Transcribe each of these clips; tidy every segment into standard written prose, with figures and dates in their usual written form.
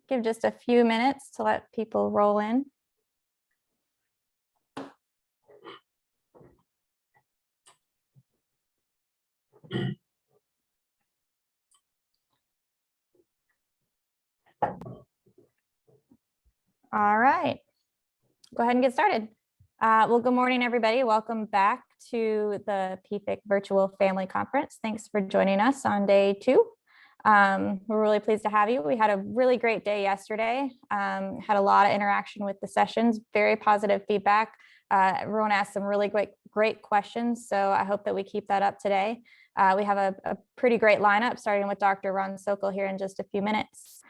Give just a few minutes to let people roll in. All right, go ahead and get started. Well, good morning, everybody. Welcome back to the PFIC Virtual Family Conference. Thanks for joining us on day 2. We're really pleased to have you. We had a really great day yesterday. Had a lot of interaction with the sessions, very positive feedback. Everyone asked some really great questions, so I hope that we keep that up today. We have a pretty great lineup, starting with Dr. Sokol here in just a few minutes.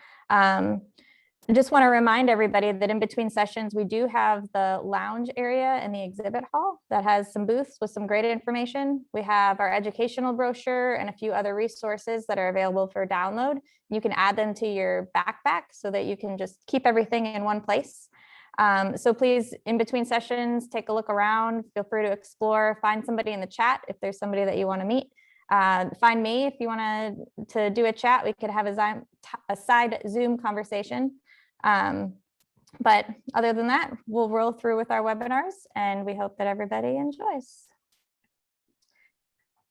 I just want to remind everybody that in between sessions, we do have the lounge area in the exhibit hall that has some booths with some great information. We have our educational brochure and a few other resources that are available for download. You can add them to your backpack so that you can just keep everything in one place. So please, in between sessions, take a look around, feel free to explore, find somebody in the chat if there's somebody that you want to meet. Find me if you want to do a chat. We could have a side Zoom conversation. But other than that, we'll roll through with our webinars and we hope that everybody enjoys.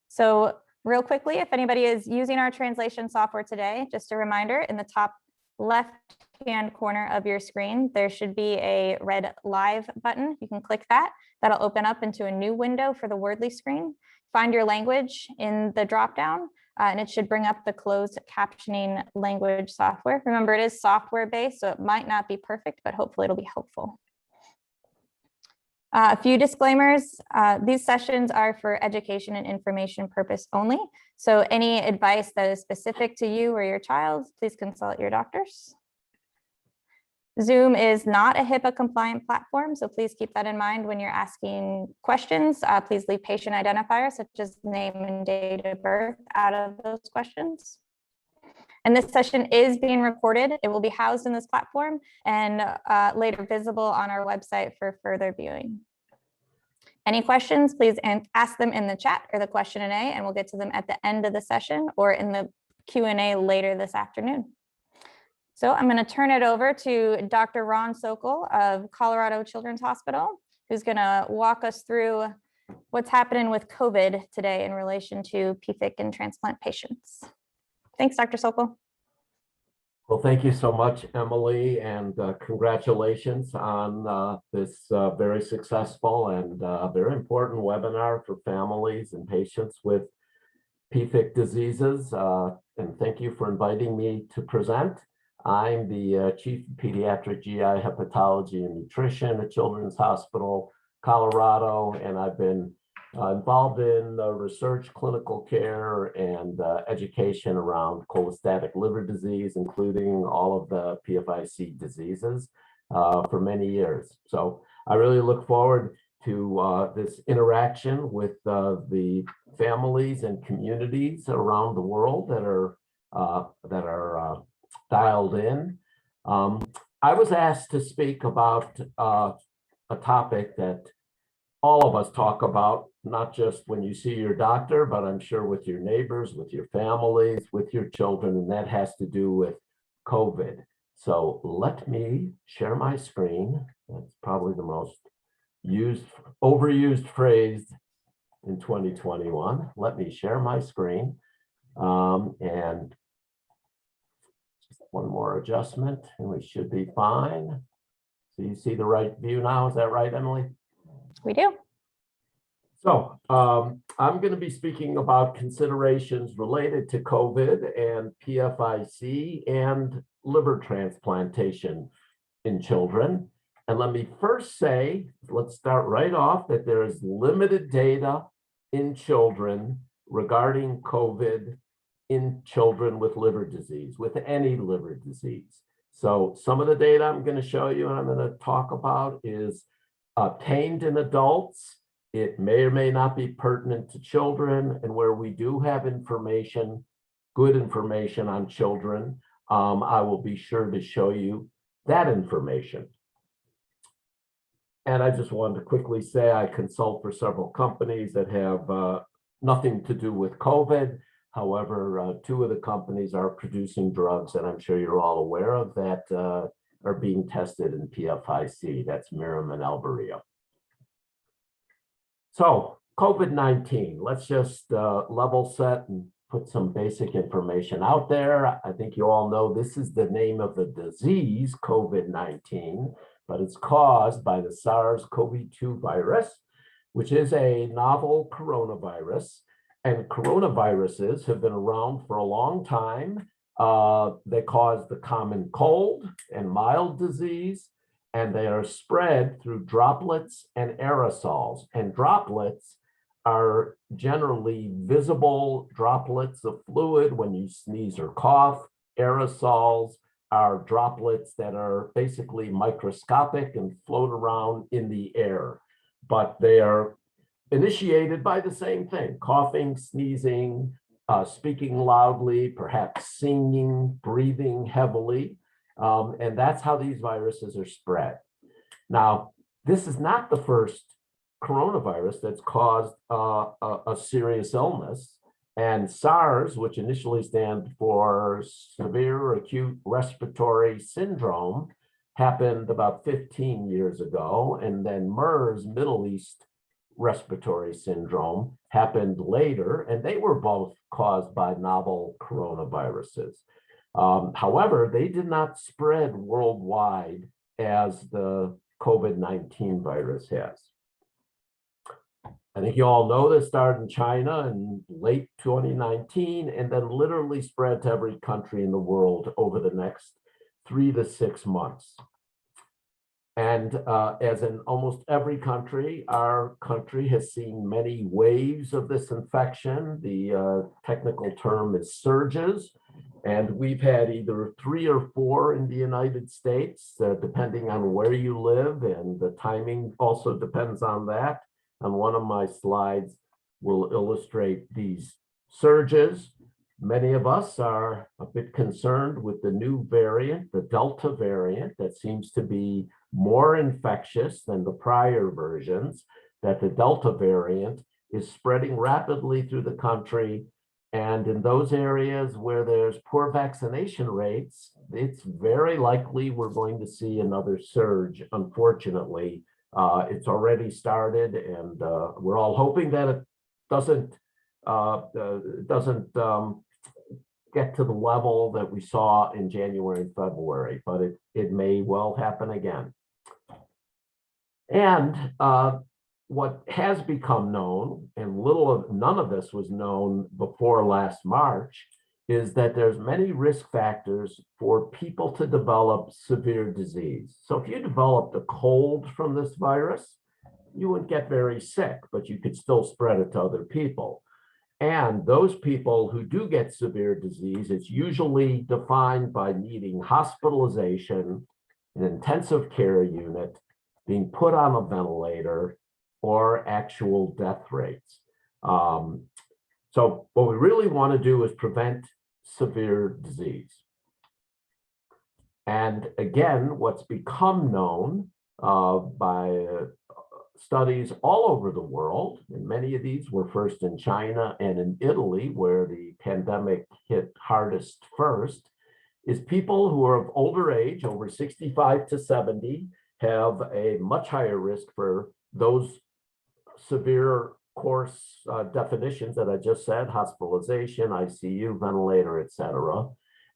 So real quickly, if anybody is using our translation software today, just a reminder, in the top left-hand corner of your screen, there should be a red live button. You can click that. That'll open up into a new window for the Wordly screen. Find your language in the dropdown. And it should bring up the closed captioning language software. Remember, it is software based, so it might not be perfect, but hopefully it'll be helpful. A few disclaimers. These sessions are for education and information purpose only. So any advice that is specific to you or your child, please consult your doctors. Zoom is not a HIPAA compliant platform, so please keep that in mind when you're asking questions. Please leave patient identifiers such as name and date of birth out of those questions. And this session is being recorded. It will be housed in this platform and later visible on our website for further viewing. Any questions, please ask them in the chat or the question and A, and we'll get to them at the end of the session or in the Q&A later this afternoon. So I'm going to turn it over to Dr. Sokol of Colorado Children's Hospital, who's going to walk us through what's happening with COVID today in relation to PFIC and transplant patients. Thanks, Dr. Sokol. Well, thank you so much, Emily, and congratulations on this very successful and very important webinar for families and patients with PFIC diseases. And thank you for inviting me to present. I'm the Chief of Pediatric GI Hepatology and Nutrition at Children's Hospital, Colorado, and I've been involved in research, clinical care, and education around cholestatic liver disease, including all of the PFIC diseases for many years. So I really look forward to this interaction with the families and communities around the world that are dialed in. I was asked to speak about a topic that all of us talk about, not just when you see your doctor, but I'm sure with your neighbors, with your families, with your children, and that has to do with COVID. So let me share my screen. That's probably the most overused phrase in 2021. Let me share my screen. And one more adjustment and we should be fine. So you see the right view now, is that right, Emily? We do. So I'm going to be speaking about considerations related to COVID and PFIC and liver transplantation in children. And let me first say, let's start right off, that there is limited data in children regarding COVID in children with liver disease, with any liver disease. So some of the data I'm going to show you and I'm going to talk about is obtained in adults. It may or may not be pertinent to children, and where we do have information, good information on children, I will be sure to show you that information. And I just wanted to quickly say I consult for several companies that have nothing to do with COVID. However, two of the companies are producing drugs that I'm sure you're all aware of that are being tested in PFIC. That's Mirum and Albireo. So COVID-19, let's just level set and put some basic information out there. I think you all know this is the name of the disease, COVID-19, but it's caused by the SARS-CoV-2 virus, which is a novel coronavirus. And coronaviruses have been around for a long time. They cause the common cold and mild disease, and they are spread through droplets and aerosols. And droplets are generally visible droplets of fluid when you sneeze or cough. Aerosols are droplets that are basically microscopic and float around in the air, but they are initiated by the same thing: coughing, sneezing, speaking loudly, perhaps singing, breathing heavily. And that's how these viruses are spread. Now, this is not the first coronavirus that's caused a serious illness. And SARS, which initially stands for severe acute respiratory syndrome, happened about 15 years ago. And then MERS, Middle East respiratory syndrome, happened later, and they were both caused by novel coronaviruses. However, they did not spread worldwide as the COVID-19 virus has. I think you all know this started in China in late 2019 and then literally spread to every country in the world over the next 3 to 6 months. And as in almost every country, our country has seen many waves of this infection. The technical term is surges. And we've had either 3 or 4 in the United States, depending on where you live, and the timing also depends on that. And one of my slides will illustrate these surges. Many of us are a bit concerned with the new variant, the Delta variant, that seems to be more infectious than the prior versions, that the Delta variant is spreading rapidly through the country. And in those areas where there's poor vaccination rates, it's very likely we're going to see another surge, unfortunately. It's already started, and we're all hoping that it doesn't get to the level that we saw in January and February, but it may well happen again. And what has become known, and none of this was known before last March, is that there's many risk factors for people to develop severe disease. So if you developed a cold from this virus, you wouldn't get very sick, but you could still spread it to other people. And those people who do get severe disease, it's usually defined by needing hospitalization, an intensive care unit, being put on a ventilator, or actual death rates. So what we really want to do is prevent severe disease. And again, what's become known by studies all over the world, and many of these were first in China and in Italy, where the pandemic hit hardest first, is people who are of older age, over 65 to 70, have a much higher risk for those severe course definitions that I just said: hospitalization, ICU, ventilator, etc.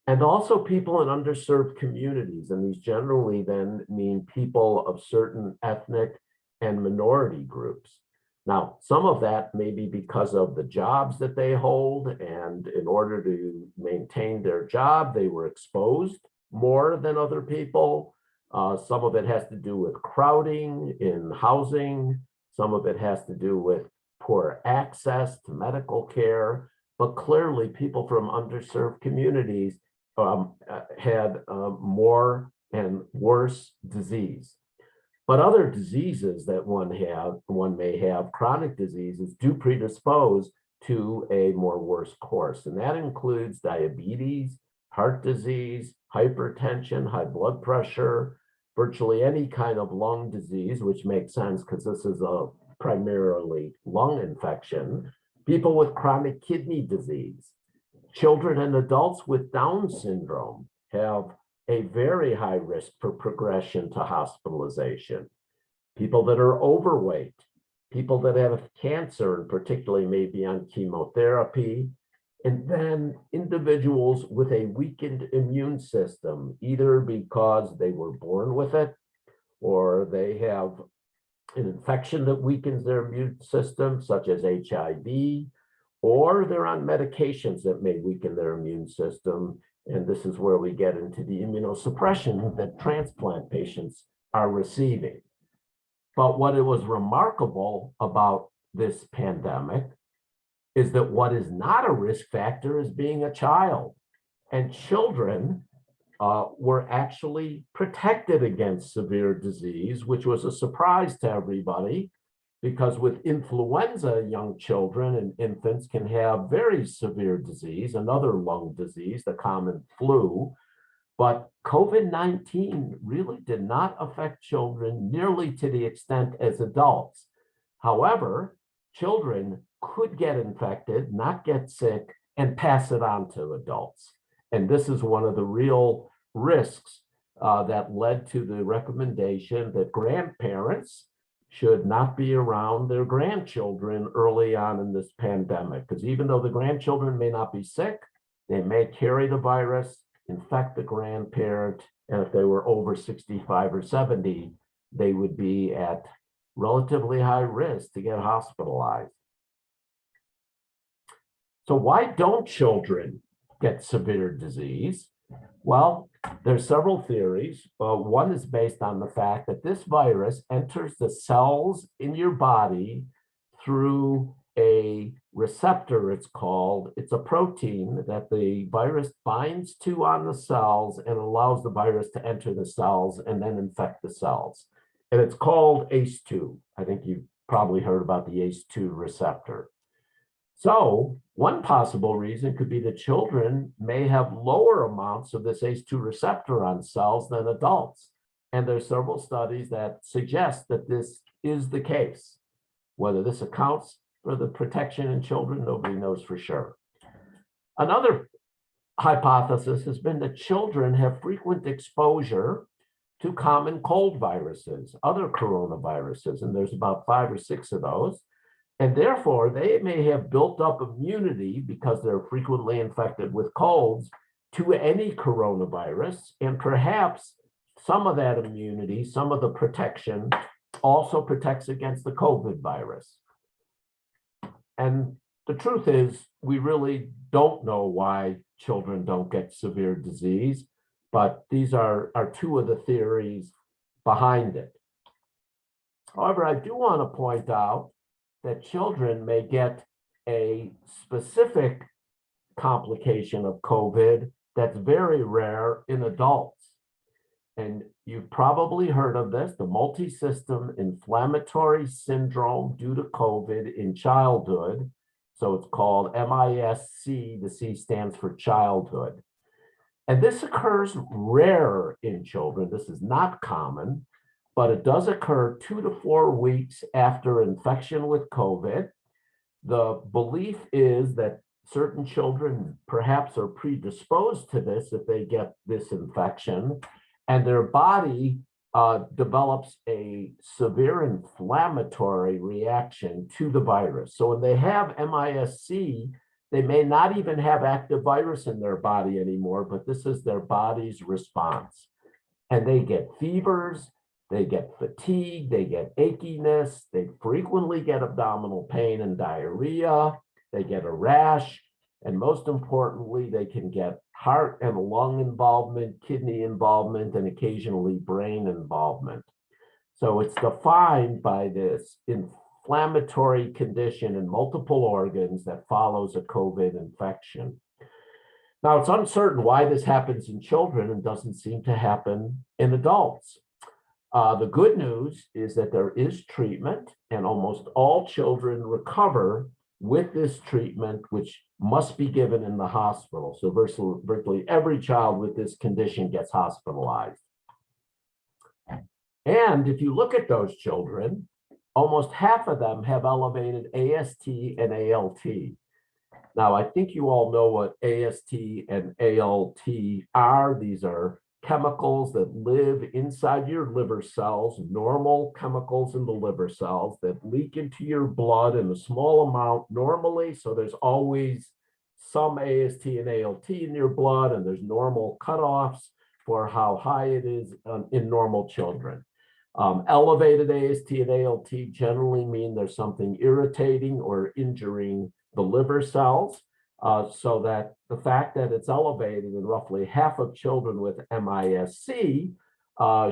And also people in underserved communities. And these generally then mean people of certain ethnic and minority groups. Now, some of that may be because of the jobs that they hold, and in order to maintain their job, they were exposed more than other people. Some of it has to do with crowding in housing. Some of it has to do with poor access to medical care. But clearly, people from underserved communities had more and worse disease. But other diseases that one may have, chronic diseases, do predispose to a more worse course. And that includes diabetes, heart disease, hypertension, high blood pressure, virtually any kind of lung disease, which makes sense because this is a primarily lung infection, people with chronic kidney disease, Children and adults with Down syndrome have a very high risk for progression to hospitalization. People that are overweight, people that have cancer, and particularly maybe on chemotherapy, and then individuals with a weakened immune system, either because they were born with it or they have an infection that weakens their immune system, such as HIV, or they're on medications that may weaken their immune system. And this is where we get into the immunosuppression that transplant patients are receiving. But what it was remarkable about this pandemic is that what is not a risk factor is being a child. And children were actually protected against severe disease, which was a surprise to everybody, because with influenza, young children and infants can have very severe disease, another lung disease, the common flu. But COVID-19 really did not affect children nearly to the extent as adults. However, children could get infected, not get sick, and pass it on to adults. And this is one of the real risks that led to the recommendation that grandparents should not be around their grandchildren early on in this pandemic, because even though the grandchildren may not be sick, they may carry the virus, infect the grandparent, and if they were over 65 or 70, they would be at relatively high risk to get hospitalized. So why don't children get severe disease? Well, there's several theories. One is based on the fact that this virus enters the cells in your body through a receptor, it's called. It's a protein that the virus binds to on the cells and allows the virus to enter the cells and then infect the cells. And it's called ACE2. I think you've probably heard about the ACE2 receptor. So one possible reason could be that children may have lower amounts of this ACE2 receptor on cells than adults. And there's several studies that suggest that this is the case. Whether this accounts for the protection in children, nobody knows for sure. Another hypothesis has been that children have frequent exposure to common cold viruses, other coronaviruses, and there's about 5 or 6 of those. And therefore, they may have built up immunity because they're frequently infected with colds to any coronavirus. And perhaps some of that immunity, some of the protection also protects against the COVID virus. And the truth is, we really don't know why children don't get severe disease, but these are 2 of the theories behind it. However, I do want to point out that children may get a specific complication of COVID that's very rare in adults. And you've probably heard of this, the multi-system inflammatory syndrome due to COVID in childhood. So it's called MISC, the C stands for childhood. And this occurs rare in children. This is not common, but it does occur 2 to 4 weeks after infection with COVID. The belief is that certain children perhaps are predisposed to this if they get this infection, and their body develops a severe inflammatory reaction to the virus. So when they have MISC, they may not even have active virus in their body anymore, but this is their body's response. And they get fevers, they get fatigue, they get achiness, they frequently get abdominal pain and diarrhea, they get a rash, and most importantly, they can get heart and lung involvement, kidney involvement, and occasionally brain involvement. So it's defined by this inflammatory condition in multiple organs that follows a COVID infection. Now, it's uncertain why this happens in children and doesn't seem to happen in adults. The good news is that there is treatment, and almost all children recover with this treatment, which must be given in the hospital. So virtually every child with this condition gets hospitalized. And if you look at those children, almost half of them have elevated AST and ALT. Now, I think you all know what AST and ALT are. These are chemicals that live inside your liver cells, normal chemicals in the liver cells that leak into your blood in a small amount normally. So there's always some AST and ALT in your blood, and there's normal cutoffs for how high it is in normal children. Elevated AST and ALT generally mean there's something irritating or injuring the liver cells, so that the fact that it's elevated in roughly half of children with MIS-C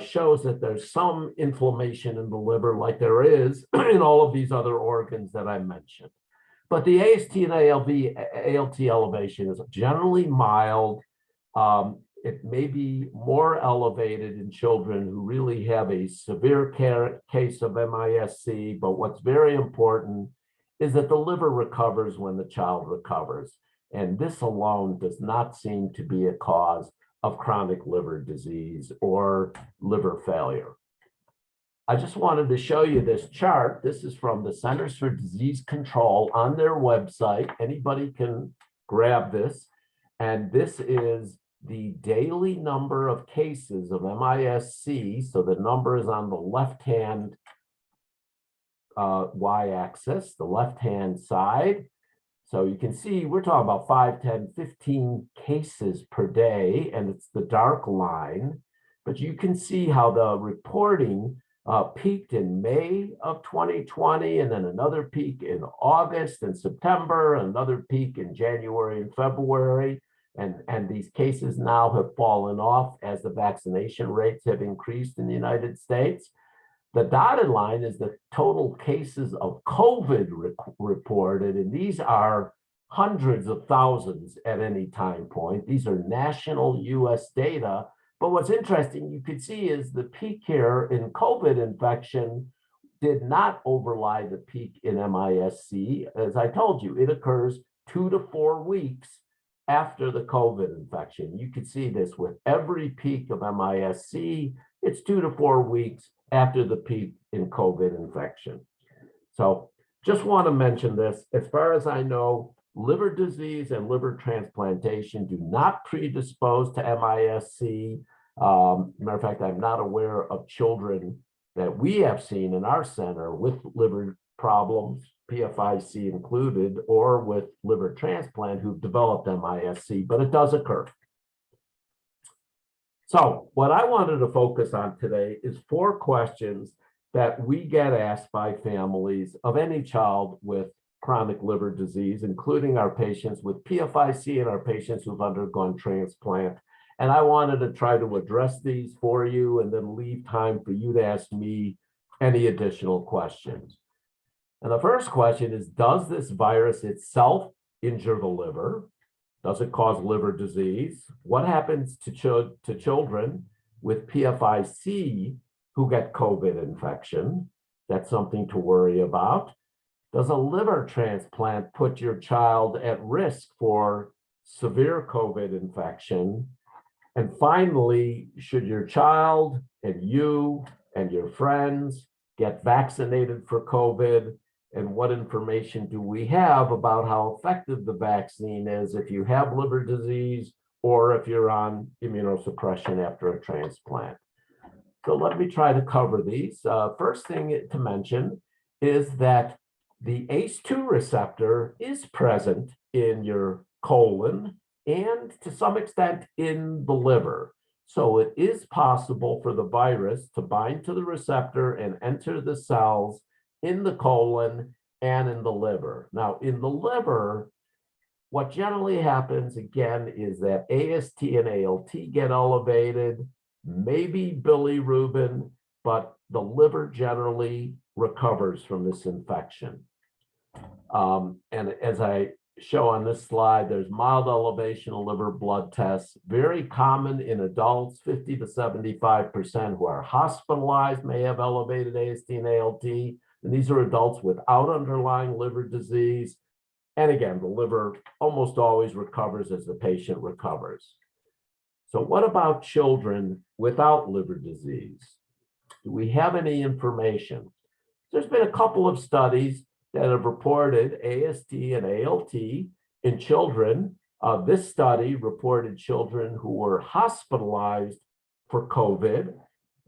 shows that there's some inflammation in the liver like there is in all of these other organs that I mentioned. But the AST and ALT elevation is generally mild. It may be more elevated in children who really have a severe case of MIS-C, but what's very important is that the liver recovers when the child recovers. And this alone does not seem to be a cause of chronic liver disease or liver failure. I just wanted to show you this chart. This is from the Centers for Disease Control on their website. Anybody can grab this. And this is the daily number of cases of MIS-C. So the number is on the left-hand y-axis, the left-hand side. So you can see we're talking about 5, 10, 15 cases per day, and it's the dark line. But you can see how the reporting peaked in May of 2020, and then another peak in August and September, another peak in January and February. And these cases now have fallen off as the vaccination rates have increased in the United States. The dotted line is the total cases of COVID reported, and these are hundreds of thousands at any time point. These are national US data. But what's interesting, you could see is the peak here in COVID infection did not overlie the peak in MIS-C. As I told you, it occurs 2 to 4 weeks after the COVID infection. You can see this with every peak of MIS-C, it's 2 to 4 weeks after the peak in COVID infection. So just want to mention this. As far as I know, liver disease and liver transplantation do not predispose to MIS-C. Matter of fact, I'm not aware of children that we have seen in our center with liver problems, PFIC included, or with liver transplant who've developed MIS-C, but it does occur. So what I wanted to focus on today is 4 questions that we get asked by families of any child with chronic liver disease, including our patients with PFIC and our patients who've undergone transplant. And I wanted to try to address these for you and then leave time for you to ask me any additional questions. And the first question is, does this virus itself injure the liver? Does it cause liver disease? What happens to children with PFIC who get COVID infection? That's something to worry about. Does a liver transplant put your child at risk for severe COVID infection? And finally, should your child and you and your friends get vaccinated for COVID? And what information do we have about how effective the vaccine is if you have liver disease or if you're on immunosuppression after a transplant? So let me try to cover these. First thing to mention is that the ACE2 receptor is present in your colon and to some extent in the liver. So it is possible for the virus to bind to the receptor and enter the cells in the colon and in the liver. Now, in the liver, what generally happens, again, is that AST and ALT get elevated, maybe bilirubin, but the liver generally recovers from this infection. And as I show on this slide, there's mild elevation of liver blood tests, very common in adults. 50 to 75% who are hospitalized may have elevated AST and ALT. And these are adults without underlying liver disease. And again, the liver almost always recovers as the patient recovers. So what about children without liver disease? Do we have any information? There's been a couple of studies that have reported AST and ALT in children, this study reported children who were hospitalized for COVID.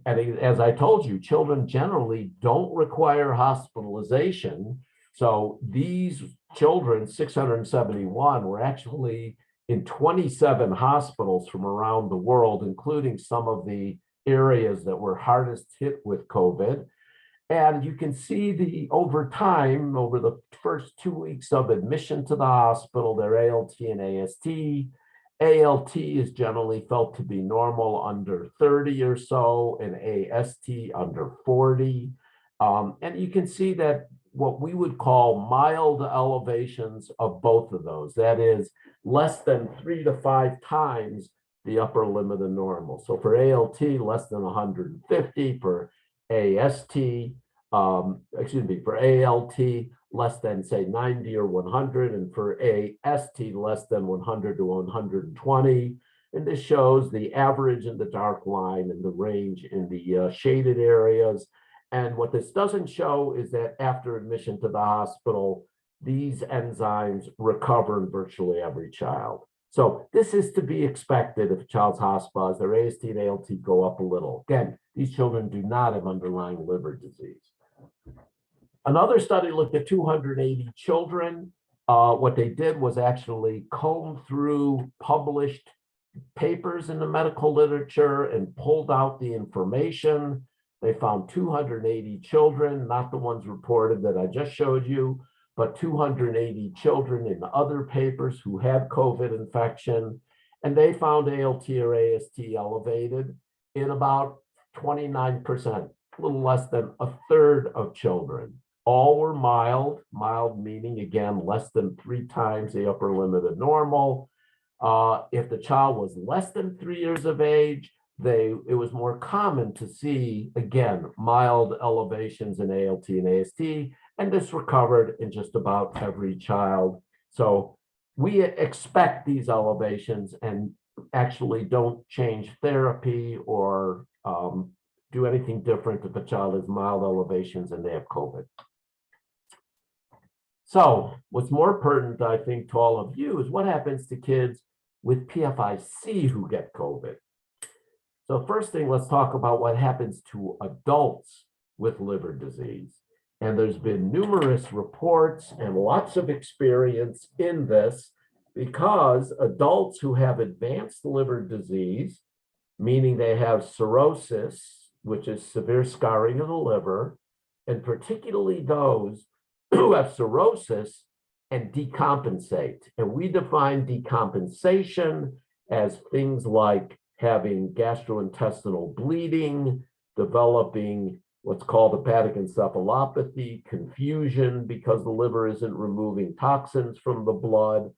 And as I told you, children generally don't require hospitalization. So these children, 671, were actually in 27 hospitals from around the world, including some of the areas that were hardest hit with COVID. And you can see over time, over the first 2 weeks of admission to the hospital, their ALT and AST. ALT is generally felt to be normal under 30 or so, and AST under 40. And you can see that what we would call mild elevations of both of those, that is less than 3 to 5 times the upper limit of normal. So for ALT, less than 150, for AST, for ALT, less than say 90 or 100, and for AST, less than 100 to 120. And this shows the average in the dark line and the range in the shaded areas. And what this doesn't show is that after admission to the hospital, these enzymes recover in virtually every child. So this is to be expected if a child's hospitalized, their AST and ALT go up a little. Again, these children do not have underlying liver disease. Another study looked at 280 children. What they did was actually comb through published papers in the medical literature and pulled out the information. They found 280 children, not the ones reported that I just showed you, but 280 children in other papers who had COVID infection. And they found ALT or AST elevated in about 29%, a little less than a third of children. All were mild meaning, again, less than 3 times the upper limit of normal. If the child was less than 3 years of age, it was more common to see, again, mild elevations in ALT and AST, and this recovered in just about every child. So we expect these elevations and actually don't change therapy or do anything different if a child has mild elevations and they have COVID. So what's more pertinent, I think, to all of you is what happens to kids with PFIC who get COVID. So first thing, let's talk about what happens to adults with liver disease. And there's been numerous reports and lots of experience in this because adults who have advanced liver disease, meaning they have cirrhosis, which is severe scarring of the liver, and particularly those who have cirrhosis and decompensate. And we define decompensation as things like having gastrointestinal bleeding, developing what's called hepatic encephalopathy, confusion because the liver isn't removing toxins from the blood,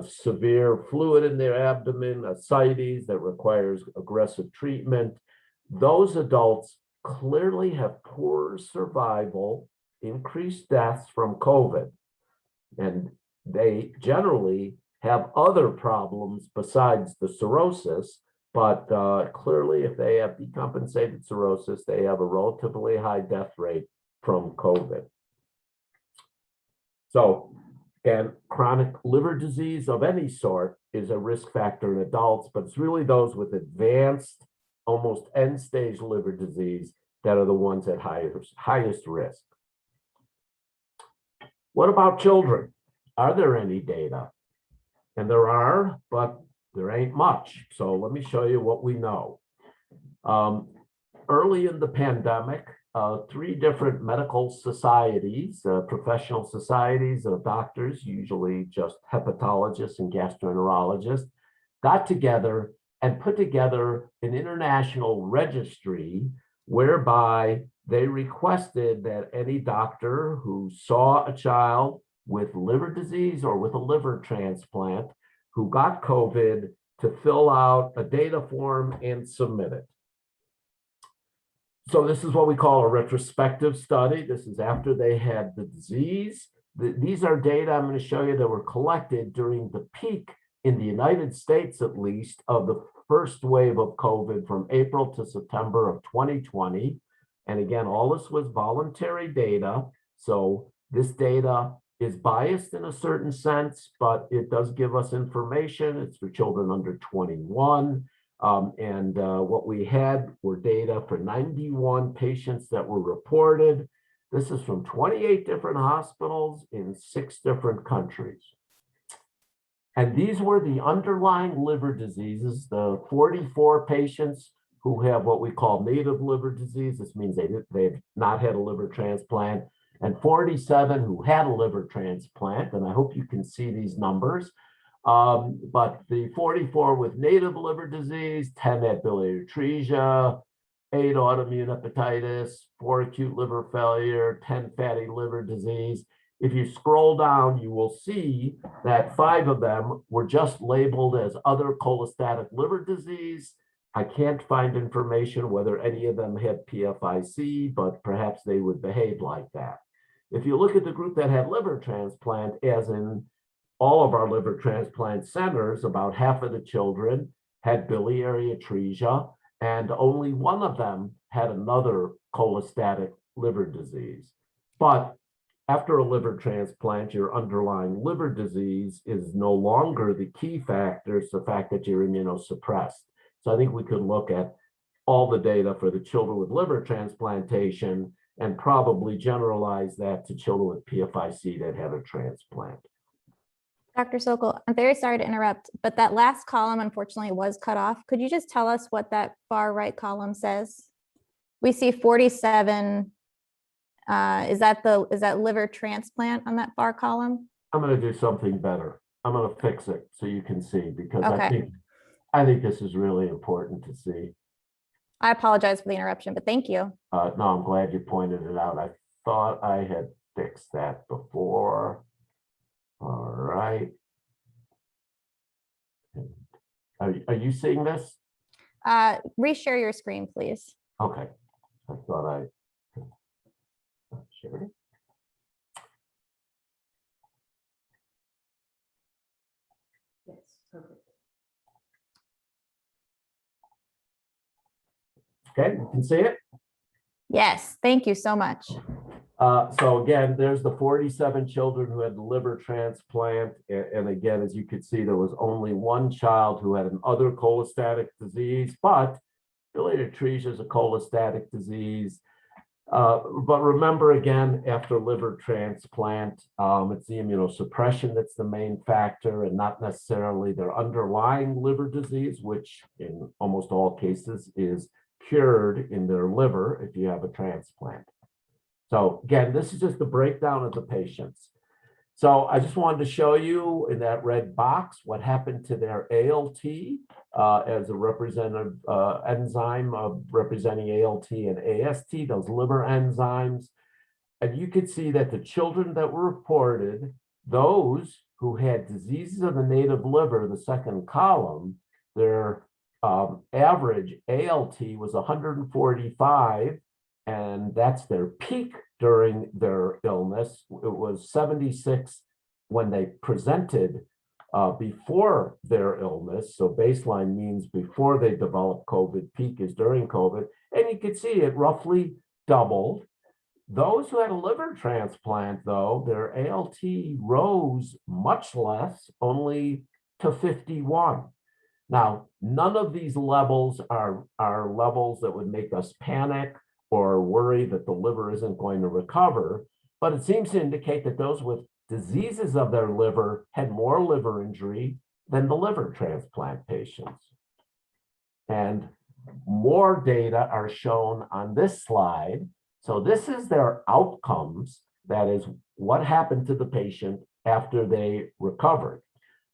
severe fluid in their abdomen, ascites that requires aggressive treatment. Those adults clearly have poorer survival, increased deaths from COVID, and they generally have other problems besides the cirrhosis, but clearly if they have decompensated cirrhosis, they have a relatively high death rate from COVID. So, and chronic liver disease of any sort is a risk factor in adults, but it's really those with advanced, almost end-stage liver disease that are the ones at highest risk. What about children? Are there any data? And there are, but there ain't much. So let me show you what we know. Early in the pandemic, 3 different medical societies, professional societies of doctors, usually just hepatologists and gastroenterologists, got together and put together an international registry whereby they requested that any doctor who saw a child with liver disease or with a liver transplant who got COVID to fill out a data form and submit it. So this is what we call a retrospective study. This is after they had the disease. These are data I'm going to show you that were collected during the peak in the United States, at least, of the first wave of COVID from April to September of 2020. And again, all this was voluntary data. So this data is biased in a certain sense, but it does give us information. It's for children under 21. What we had were data for 91 patients that were reported. This is from 28 different hospitals in 6 different countries. And these were the underlying liver diseases, the 44 patients who have what we call native liver disease. This means they've not had a liver transplant, and 47 who had a liver transplant. And I hope you can see these numbers. But the 44 with native liver disease, 10 had biliary atresia, 8 autoimmune hepatitis, 4 acute liver failure, 10 fatty liver disease. If you scroll down, you will see that 5 of them were just labeled as other cholestatic liver disease. I can't find information whether any of them had PFIC, but perhaps they would behave like that. If you look at the group that had liver transplant, as in all of our liver transplant centers, about half of the children had biliary atresia, and only 1 of them had another cholestatic liver disease. But after a liver transplant, your underlying liver disease is no longer the key factor. It's the fact that you're immunosuppressed. So I think we could look at all the data for the children with liver transplantation and probably generalize that to children with PFIC that had a transplant. Dr. Sokol, I'm very sorry to interrupt, but that last column unfortunately was cut off. Could you just tell us what that far right column says? We see 47. Is that liver transplant on that far column? I'm going to do something better. I'm going to fix it so you can see, because Okay. I think this is really important to see. I apologize for the interruption, but thank you. No, I'm glad you pointed it out. I thought I had fixed that before. All right. Are you seeing this? Reshare your screen, please. Okay. I thought I shared it. Yes, perfect. Okay, you can see it. Yes, thank you so much. So again, there's the 47 children who had the liver transplant. And again, as you could see, there was only 1 child who had an other cholestatic disease, but biliary atresia is a cholestatic disease. But remember, again, after liver transplant, it's the immunosuppression that's the main factor and not necessarily their underlying liver disease, which in almost all cases is cured in their liver if you have a transplant. So again, this is just the breakdown of the patients. So I just wanted to show you in that red box what happened to their ALT as a representative enzyme of representing ALT and AST, those liver enzymes. And you could see that the children that were reported, those who had diseases of the native liver, the second column, their average ALT was 145, and that's their peak during their illness. It was 76 when they presented before their illness. So baseline means before they developed COVID, peak is during COVID. And you could see it roughly doubled. Those who had a liver transplant, though, their ALT rose much less, only to 51. Now, none of these levels are levels that would make us panic or worry that the liver isn't going to recover, but it seems to indicate that those with diseases of their liver had more liver injury than the liver transplant patients. And more data are shown on this slide. So this is their outcomes. That is what happened to the patient after they recovered,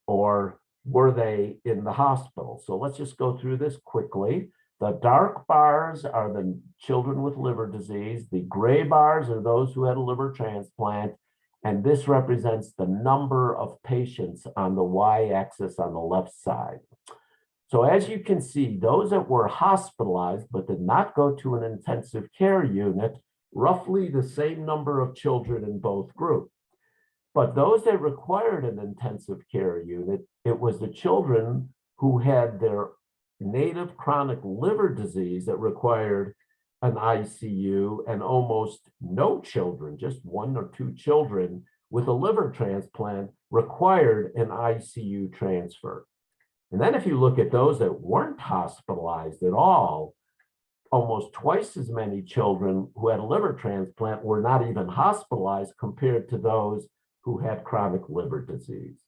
or were they in the hospital? So let's just go through this quickly. The dark bars are the children with liver disease. The gray bars are those who had a liver transplant. And this represents the number of patients on the y-axis on the left side. So as you can see, those that were hospitalized but did not go to an intensive care unit, roughly the same number of children in both groups. But those that required an intensive care unit, it was the children who had their native chronic liver disease that required an ICU, and almost no children, just 1 or 2 children, with a liver transplant required an ICU transfer. And then if you look at those that weren't hospitalized at all, almost twice as many children who had a liver transplant were not even hospitalized compared to those who had chronic liver disease.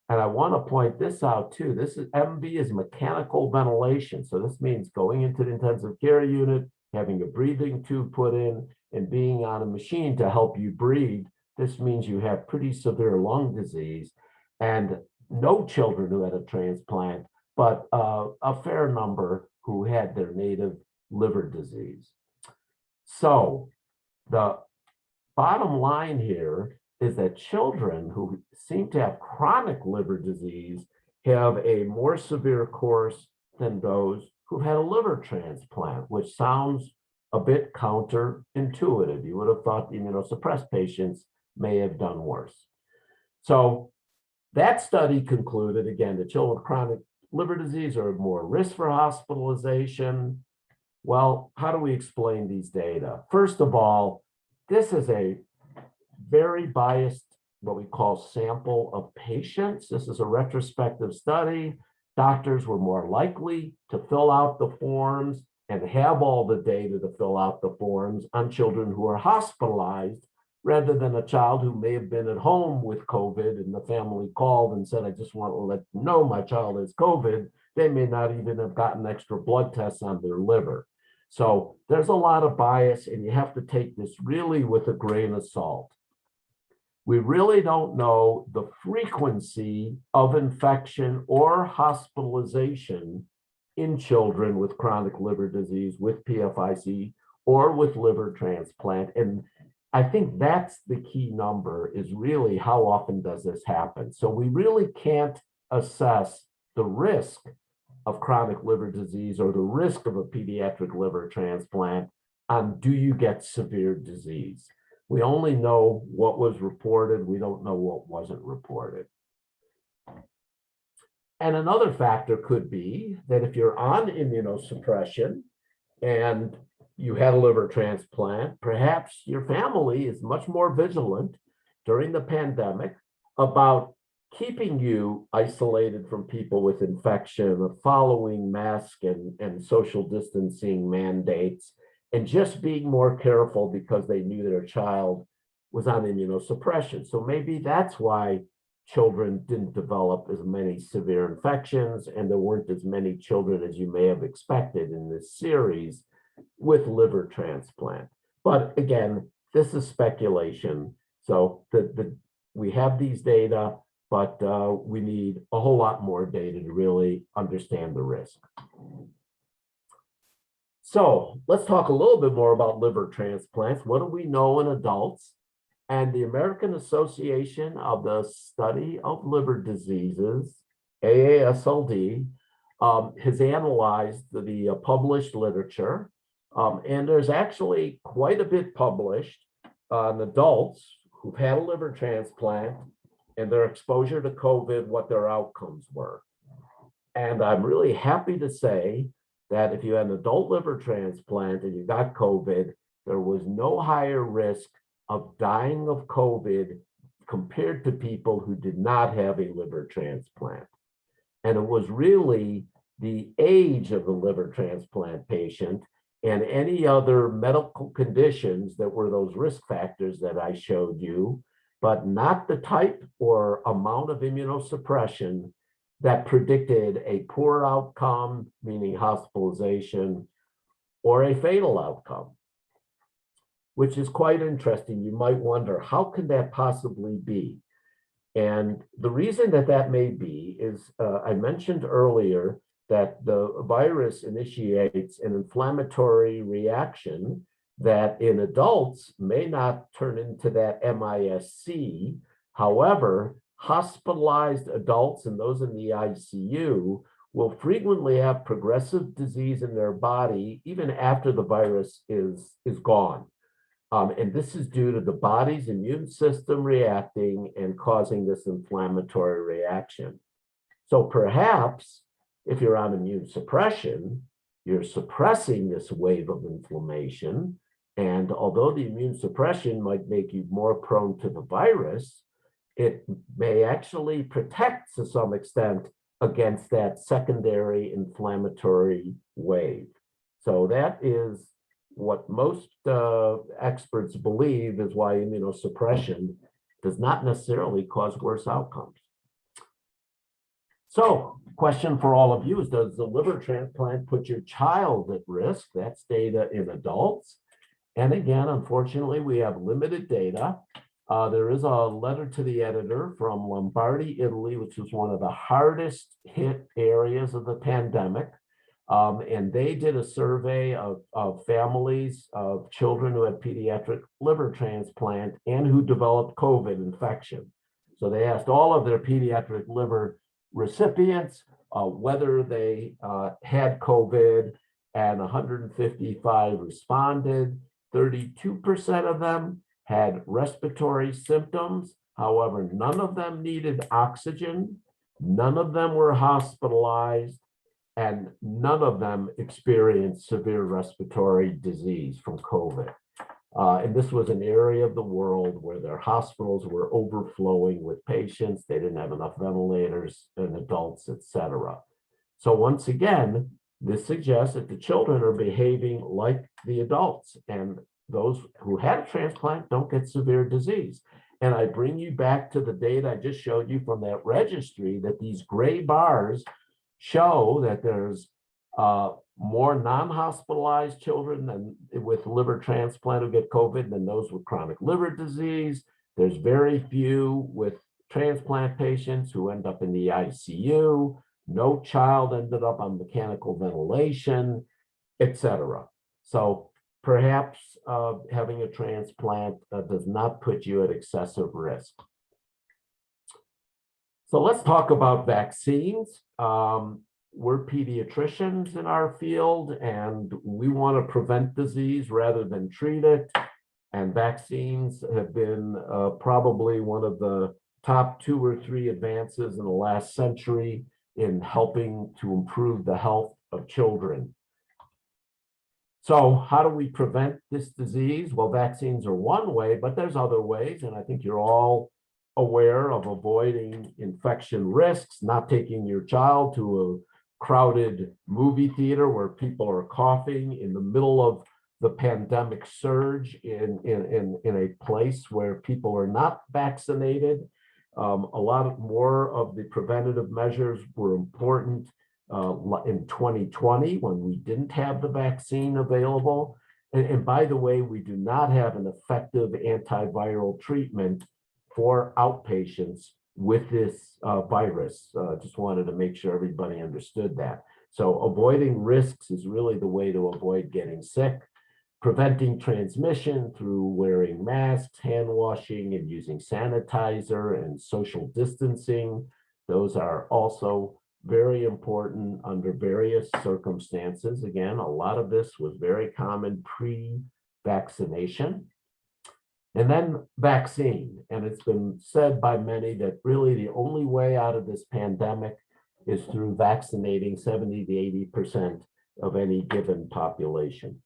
And I want to point this out too. This is MV is mechanical ventilation. So this means going into the intensive care unit, having a breathing tube put in, and being on a machine to help you breathe. This means you have pretty severe lung disease, and no children who had a transplant, but a fair number who had their native liver disease. So the bottom line here is that children who seem to have chronic liver disease have a more severe course than those who had a liver transplant, which sounds a bit counterintuitive. You would have thought the immunosuppressed patients may have done worse. So that study concluded, again, that children with chronic liver disease are more risk for hospitalization. Well, how do we explain these data? First of all, this is a very biased, what we call sample of patients. This is a retrospective study. Doctors were more likely to fill out the forms and have all the data to fill out the forms on children who are hospitalized rather than a child who may have been at home with COVID and the family called and said, I just want to let you know my child has COVID. They may not even have gotten extra blood tests on their liver. So there's a lot of bias, and you have to take this really with a grain of salt. We really don't know the frequency of infection or hospitalization in children with chronic liver disease, with PFIC, or with liver transplant. And I think that's the key number, is really how often does this happen? So we really can't assess the risk of chronic liver disease or the risk of a pediatric liver transplant on do you get severe disease. We only know what was reported. We don't know what wasn't reported. And another factor could be that if you're on immunosuppression and you had a liver transplant, perhaps your family is much more vigilant during the pandemic about keeping you isolated from people with infection, following mask and social distancing mandates, and just being more careful because they knew their child was on immunosuppression. So maybe that's why children didn't develop as many severe infections, and there weren't as many children as you may have expected in this series with liver transplant. But again, this is speculation. So we have these data, but we need a whole lot more data to really understand the risk. So let's talk a little bit more about liver transplants. What do we know in adults? And the American Association of the Study of Liver Diseases, AASLD, has analyzed the published literature. And there's actually quite a bit published on adults who've had a liver transplant and their exposure to COVID, what their outcomes were. And I'm really happy to say that if you had an adult liver transplant and you got COVID, there was no higher risk of dying of COVID compared to people who did not have a liver transplant. And it was really the age of the liver transplant patient and any other medical conditions that were those risk factors that I showed you, but not the type or amount of immunosuppression that predicted a poor outcome, meaning hospitalization, or a fatal outcome, which is quite interesting. You might wonder, how can that possibly be? And the reason that that may be is, I mentioned earlier that the virus initiates an inflammatory reaction that in adults may not turn into that MIS-C. However, hospitalized adults and those in the ICU will frequently have progressive disease in their body even after the virus is gone. And this is due to the body's immune system reacting and causing this inflammatory reaction. So perhaps if you're on immune suppression, you're suppressing this wave of inflammation, And although the immune suppression might make you more prone to the virus, it may actually protect to some extent against that secondary inflammatory wave. So that is what most experts believe is why immunosuppression does not necessarily cause worse outcomes. So, question for all of you is, does the liver transplant put your child at risk? That's data in adults. And again, unfortunately, we have limited data. There is a letter to the editor from Lombardy, Italy, which was one of the hardest hit areas of the pandemic. And they did a survey of families of children who had pediatric liver transplant and who developed COVID infection. So they asked all of their pediatric liver recipients whether they had COVID, and 155 responded. 32% of them had respiratory symptoms. However, none of them needed oxygen. None of them were hospitalized, and none of them experienced severe respiratory disease from COVID. And this was an area of the world where their hospitals were overflowing with patients. They didn't have enough ventilators and adults, et cetera. So once again, this suggests that the children are behaving like the adults, and those who had a transplant don't get severe disease. And I bring you back to the data I just showed you from that registry, that these gray bars show that there's more non-hospitalized children than with liver transplant who get COVID than those with chronic liver disease. There's very few with transplant patients who end up in the ICU. No child ended up on mechanical ventilation, etc. So perhaps having a transplant does not put you at excessive risk. So let's talk about vaccines. We're pediatricians in our field, and we want to prevent disease rather than treat it. And vaccines have been probably one of the top 2 or 3 advances in the last century in helping to improve the health of children. So how do we prevent this disease? Well, vaccines are one way, but there's other ways, and I think you're all aware of avoiding infection risks, not taking your child to a crowded movie theater where people are coughing in the middle of the pandemic surge in a place where people are not vaccinated. A lot more of the preventative measures were important in 2020 when we didn't have the vaccine available. And by the way, we do not have an effective antiviral treatment for outpatients with this virus. Just wanted to make sure everybody understood that. So avoiding risks is really the way to avoid getting sick. Preventing transmission through wearing masks, hand washing, and using sanitizer and social distancing. Those are also very important under various circumstances. Again, a lot of this was very common pre-vaccination. And then vaccine. And it's been said by many that really the only way out of this pandemic is through vaccinating 70 to 80% of any given population.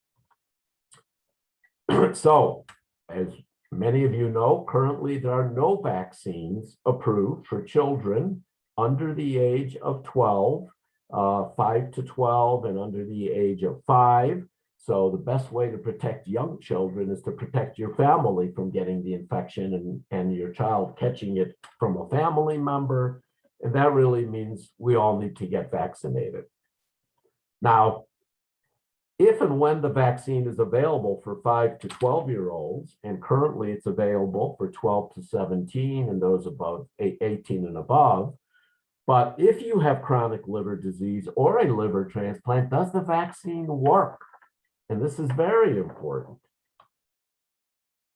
So, as many of you know, currently there are no vaccines approved for children under the age of 12, 5 to 12, and under the age of 5. So the best way to protect young children is to protect your family from getting the infection and your child catching it from a family member. And that really means we all need to get vaccinated. Now, if and when the vaccine is available for 5 to 12-year-olds, and currently it's available for 12 to 17 and those above 18 and above, but if you have chronic liver disease or a liver transplant, does the vaccine work? And this is very important.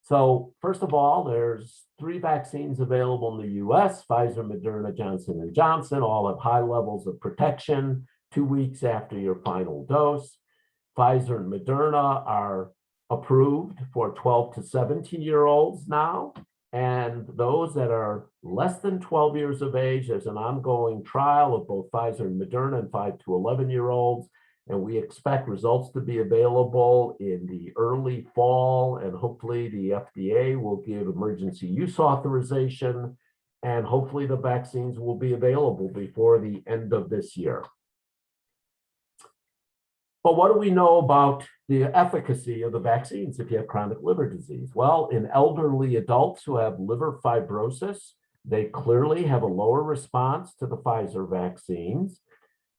So first of all, there's 3 vaccines available in the US, Pfizer, Moderna, Johnson & Johnson, all have high levels of protection 2 weeks after your final dose. Pfizer and Moderna are approved for 12 to 17-year-olds now. And those that are less than 12 years of age, there's an ongoing trial of both Pfizer and Moderna in 5 to 11-year-olds. and we expect results to be available in the early fall, and hopefully the FDA will give emergency use authorization, and hopefully the vaccines will be available before the end of this year. But what do we know about the efficacy of the vaccines if you have chronic liver disease? Well, in elderly adults who have liver fibrosis, they clearly have a lower response to the Pfizer vaccines.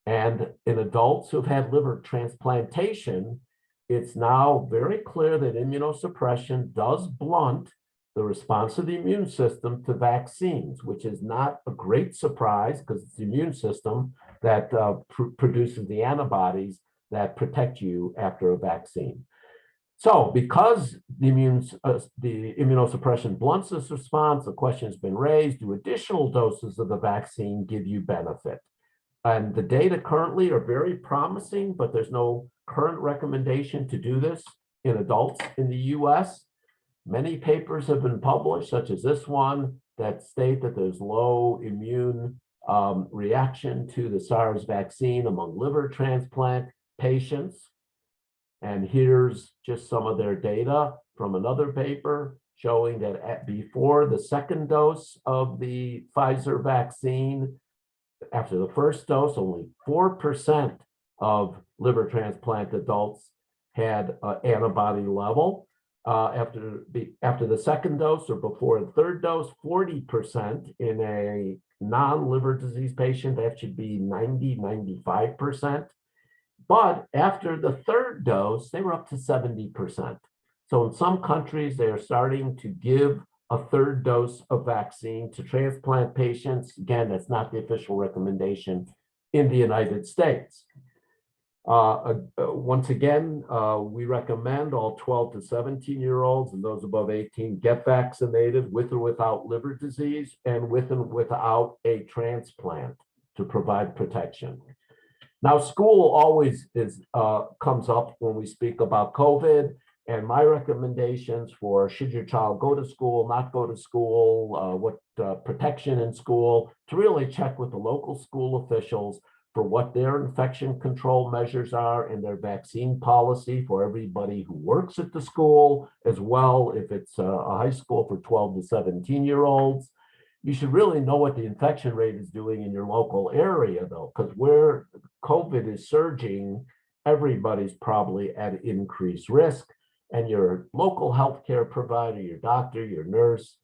And in adults who've had liver transplantation, it's now very clear that immunosuppression does blunt the response of the immune system to vaccines, which is not a great surprise because it's the immune system that produces the antibodies that protect you after a vaccine. So because the immunosuppression blunts this response, the question has been raised, do additional doses of the vaccine give you benefit? And the data currently are very promising, but there's no current recommendation to do this in adults in the US. Many papers have been published, such as this one, that state that there's low immune reaction to the SARS vaccine among liver transplant patients. And here's just some of their data from another paper showing that before the second dose of the Pfizer vaccine, after the first dose, only 4% of liver transplant adults had an antibody level. After the second dose or before the third dose, 40% in a non-liver disease patient, that should be 95%. But after the third dose, they were up to 70%. So in some countries, they are starting to give a third dose of vaccine to transplant patients. Again, that's not the official recommendation in the United States. Once again, we recommend all 12 to 17-year-olds and those above 18 get vaccinated with or without liver disease and with and without a transplant to provide protection. Now, school always comes up when we speak about COVID, and my recommendations for should your child go to school, not go to school, what protection in school, to really check with the local school officials for what their infection control measures are and their vaccine policy for everybody who works at the school, as well if it's a high school for 12 to 17-year-olds. You should really know what the infection rate is doing in your local area, though, because where COVID is surging, everybody's probably at increased risk. And your local healthcare provider, your doctor, your nurse,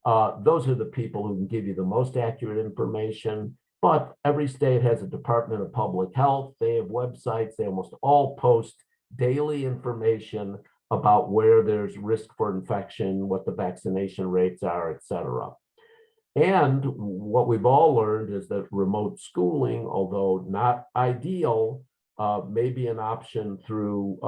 those are the people who can give you the most accurate information. But every state has a Department of Public Health. They have websites. They almost all post daily information about where there's risk for infection, what the vaccination rates are, et cetera. And what we've all learned is that remote schooling, although not ideal, may be an option through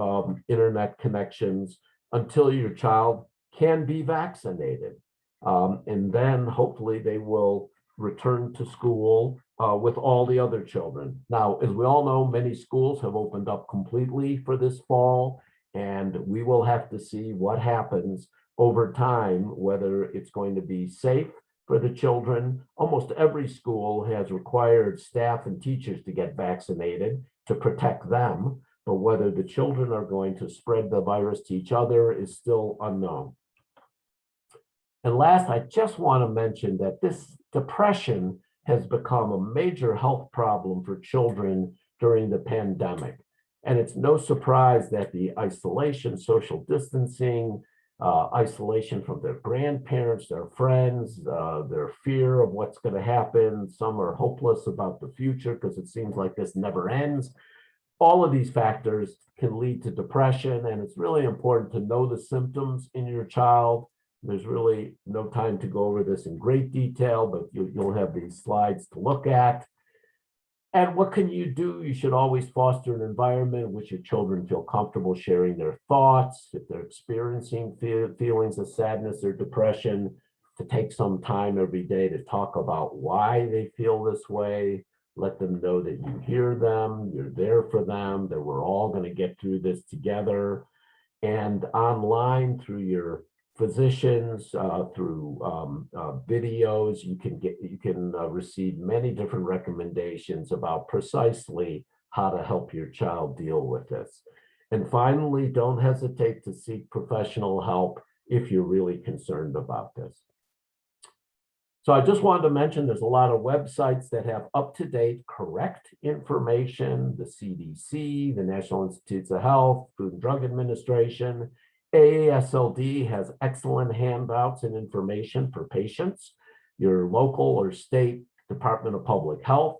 internet connections until your child can be vaccinated. And then hopefully they will return to school with all the other children. Now, as we all know, many schools have opened up completely for this fall, and we will have to see what happens over time, whether it's going to be safe for the children. Almost every school has required staff and teachers to get vaccinated to protect them, but whether the children are going to spread the virus to each other is still unknown. And last, I just want to mention that this depression has become a major health problem for children during the pandemic. And it's no surprise that the isolation, social distancing, isolation from their grandparents, their friends, their fear of what's going to happen. Some are hopeless about the future because it seems like this never ends. All of these factors can lead to depression, and it's really important to know the symptoms in your child. There's really no time to go over this in great detail, but you'll have these slides to look at. And what can you do? You should always foster an environment in which your children feel comfortable sharing their thoughts. If they're experiencing feelings of sadness or depression, to take some time every day to talk about why they feel this way. Let them know that you hear them, you're there for them, that we're all going to get through this together. And online through your physicians, through videos, you can receive many different recommendations about precisely how to help your child deal with this. And finally, don't hesitate to seek professional help if you're really concerned about this. So I just wanted to mention there's a lot of websites that have up-to-date, correct information, the CDC, the National Institutes of Health, Food and Drug Administration. AASLD has excellent handouts and information for patients. Your local or state Department of Public Health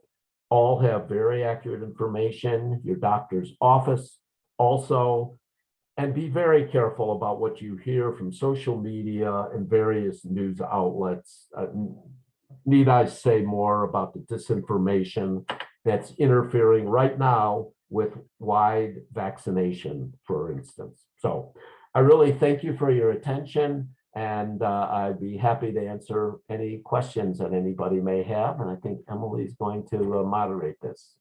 all have very accurate information. Your doctor's office also. And be very careful about what you hear from social media and various news outlets. Need I say more about the disinformation that's interfering right now with wide vaccination, for instance? So I really thank you for your attention, and I'd be happy to answer any questions that anybody may have. And I think Emily is going to moderate this.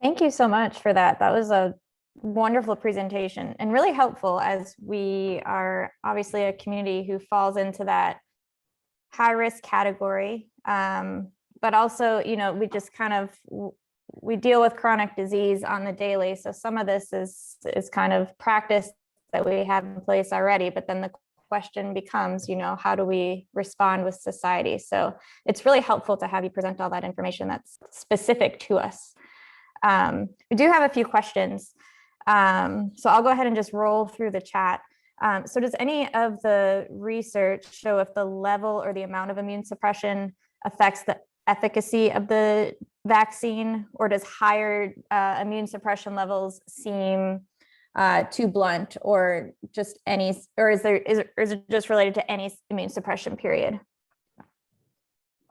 Thank you so much for that. That was a wonderful presentation and really helpful, as we are obviously a community who falls into that high risk category. But also, you know, we just kind of, we deal with chronic disease on the daily. So some of this is kind of practice that we have in place already, but then the question becomes, you know, how do we respond with society? So it's really helpful to have you present all that information that's specific to us. We do have a few questions. So I'll go ahead and just roll through the chat. So does any of the research show if the level or the amount of immune suppression affects the efficacy of the vaccine, or does higher immune suppression levels seem too blunt, or just any, or is it just related to any immune suppression period?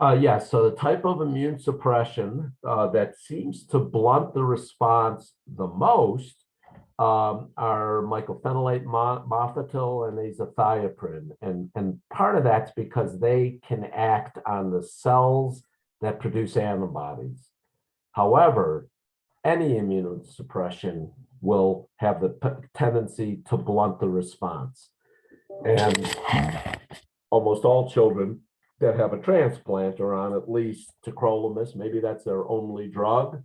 Yes, so the type of immune suppression that seems to blunt the response the most are mycophenolate mofetil and azathioprine. And part of that's because they can act on the cells that produce antibodies. However, any immunosuppression will have the tendency to blunt the response. And almost all children that have a transplant are on at least tacrolimus, maybe that's their only drug.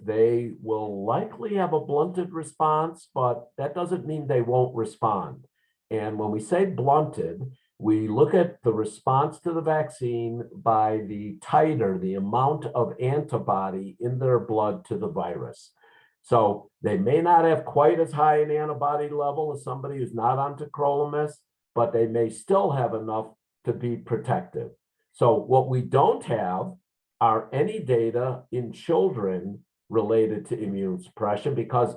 They will likely have a blunted response, but that doesn't mean they won't respond. And when we say blunted, we look at the response to the vaccine by the titer, the amount of antibody in their blood to the virus. So they may not have quite as high an antibody level as somebody who's not on tacrolimus, but they may still have enough to be protective. So what we don't have are any data in children related to immune suppression because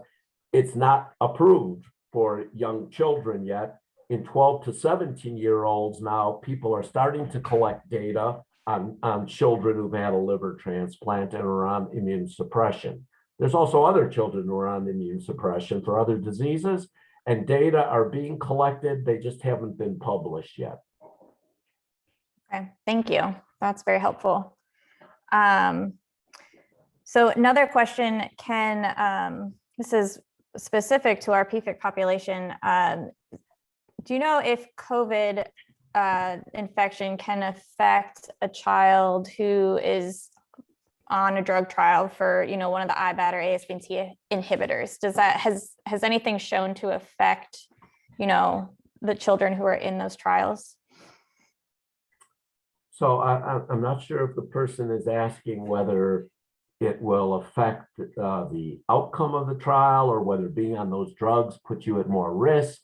it's not approved for young children yet. In 12 to 17-year-olds now, people are starting to collect data on children who've had a liver transplant and are on immune suppression. There's also other children who are on immune suppression for other diseases, and data are being collected. They just haven't been published yet. Okay, thank you. That's very helpful. So another question, this is specific to our PFIC population. Do you know if COVID infection can affect a child who is on a drug trial for, you know, one of the IBAT or ASV inhibitors? Has anything shown to affect, you know, the children who are in those trials? So I'm not sure if the person is asking whether it will affect the outcome of the trial or whether being on those drugs puts you at more risk.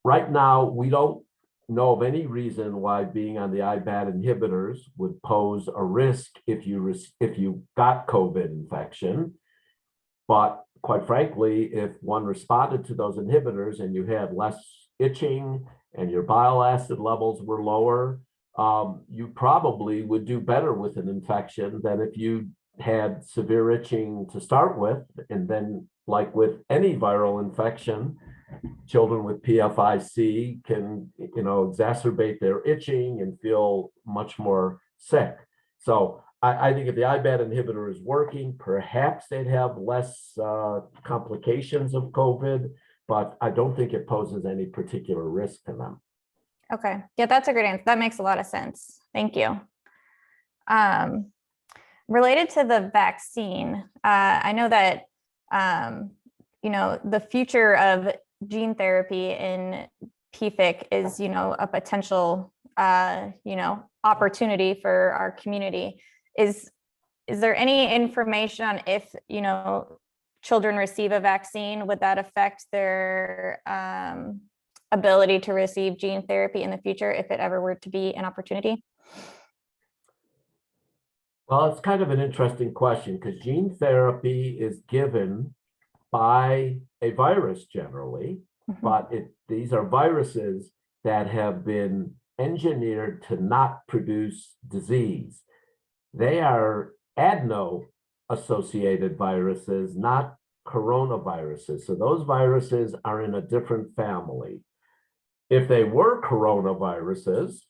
Right now, we don't know of any reason why being on the IBAT inhibitors would pose a risk if you got COVID infection. But quite frankly, if one responded to those inhibitors and you had less itching and your bile acid levels were lower, you probably would do better with an infection than if you had severe itching to start with. And then, like with any viral infection, children with PFIC can, you know, exacerbate their itching and feel much more sick. So I think if the IBAT inhibitor is working, perhaps they'd have less complications of COVID, but I don't think it poses any particular risk to them. Okay, yeah, that's a great answer. That makes a lot of sense. Thank you. Related to the vaccine, I know that, the future of gene therapy in PFIC is, a potential, opportunity for our community. Is there any information on if, children receive a vaccine, would that affect their ability to receive gene therapy in the future if it ever were to be an opportunity? Well, it's kind of an interesting question because gene therapy is given by a virus generally, but these are viruses that have been engineered to not produce disease. They are adeno-associated viruses, not coronaviruses. So those viruses are in a different family. If they were coronaviruses,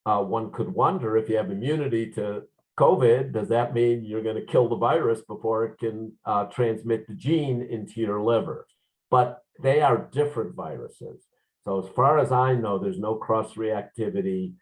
one could wonder if you have immunity to COVID, does that mean you're going to kill the virus before it can transmit the gene into your liver? But they are different viruses. So as far as I know, there's no cross-reactivity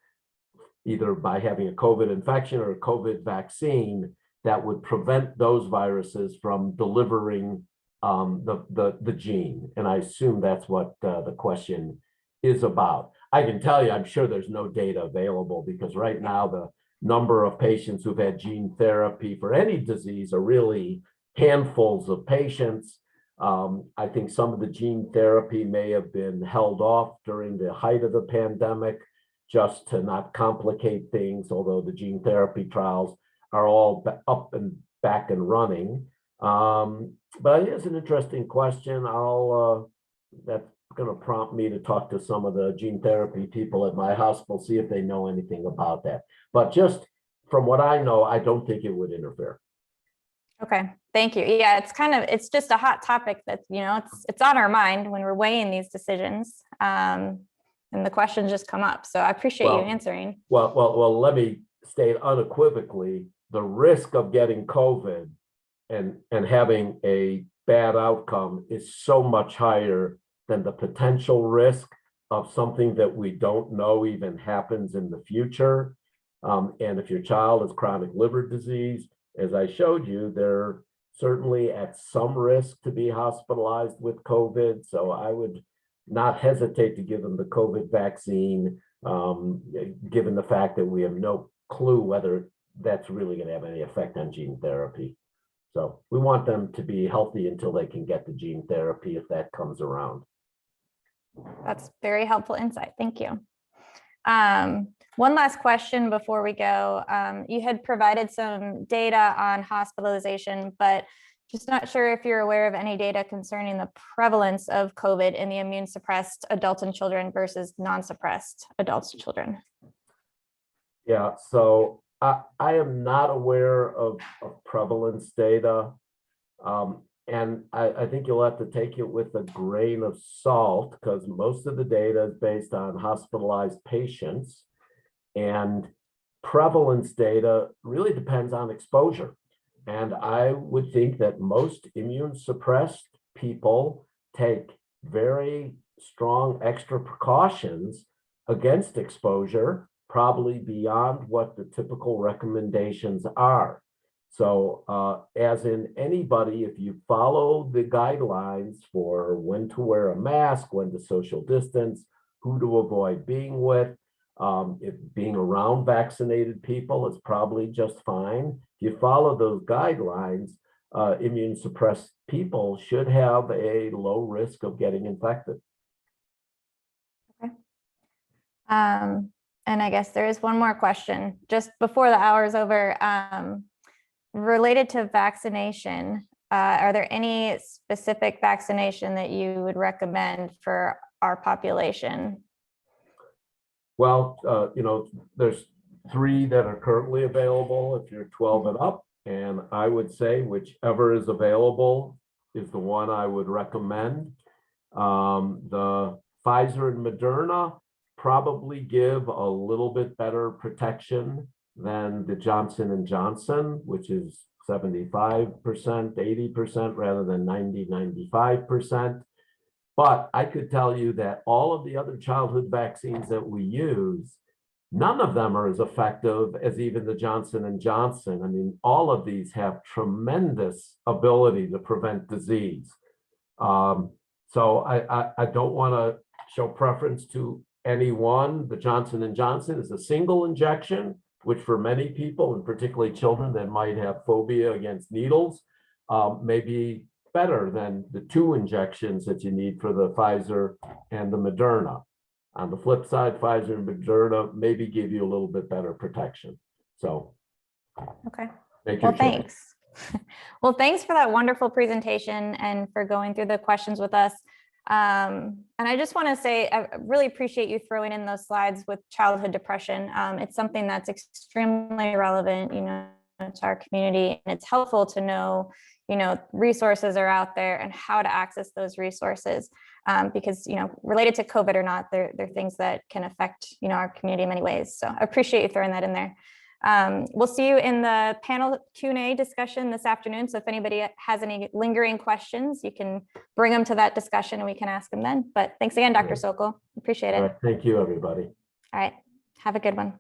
either by having a COVID infection or a COVID vaccine that would prevent those viruses from delivering the gene. And I assume that's what the question is about. I can tell you, I'm sure there's no data available because right now the number of patients who've had gene therapy for any disease are really handfuls of patients. I think some of the gene therapy may have been held off during the height of the pandemic just to not complicate things, although the gene therapy trials are all up and back and running. But it is an interesting question. That's going to prompt me to talk to some of the gene therapy people at my hospital, see if they know anything about that. But just from what I know, I don't think it would interfere. Okay, thank you. Yeah, it's just a hot topic that, it's on our mind when we're weighing these decisions. And the questions just come up. So I appreciate you answering. Well, let me state unequivocally, the risk of getting COVID and having a bad outcome is so much higher than the potential risk of something that we don't know even happens in the future. And if your child has chronic liver disease, as I showed you, they're certainly at some risk to be hospitalized with COVID. So I would not hesitate to give them the COVID vaccine, given the fact that we have no clue whether that's really going to have any effect on gene therapy. So we want them to be healthy until they can get the gene therapy if that comes around. That's very helpful insight. Thank you. One last question before we go. You had provided some data on hospitalization, but just not sure if you're aware of any data concerning the prevalence of COVID in the immune suppressed adults and children versus non-suppressed adults and children. Yeah, so I am not aware of prevalence data. And I think you'll have to take it with a grain of salt because most of the data is based on hospitalized patients, and prevalence data really depends on exposure. And I would think that most immune suppressed people take very strong extra precautions against exposure, probably beyond what the typical recommendations are. So as in anybody, if you follow the guidelines for when to wear a mask, when to social distance, who to avoid being with, if being around vaccinated people is probably just fine. If you follow those guidelines, immune suppressed people should have a low risk of getting infected. Okay. And I guess there is one more question just before the hour is over. Related to vaccination, are there any specific vaccination that you would recommend for our population? Well, there's 3 that are currently available if you're 12 and up, and I would say whichever is available is the one I would recommend. The Pfizer and Moderna probably give a little bit better protection than the Johnson & Johnson, which is 75%, 80% rather than 90, 95%. But I could tell you that all of the other childhood vaccines that we use None of them are as effective as even the Johnson & Johnson. I mean, all of these have tremendous ability to prevent disease. So I don't want to show preference to any one. The Johnson & Johnson is a single injection, which for many people, and particularly children that might have phobia against needles, may be better than the 2 injections that you need for the Pfizer and the Moderna. On the flip side, Pfizer and Moderna maybe give you a little bit better protection. So, Okay. make your Well, choice. thanks. Well, thanks for that wonderful presentation and for going through the questions with us. And I just want to say, I really appreciate you throwing in those slides with childhood depression. It's something that's extremely relevant, to our community, and it's helpful to know, resources are out there and how to access those resources. Because, related to COVID or not, they're things that can affect, our community in many ways. So I appreciate you throwing that in there. We'll see you in the panel Q&A discussion this afternoon. So if anybody has any lingering questions, you can bring them to that discussion and we can ask them then. But thanks again, Dr. Sokol. Appreciate it. All right, thank you, everybody. All right. Have a good one.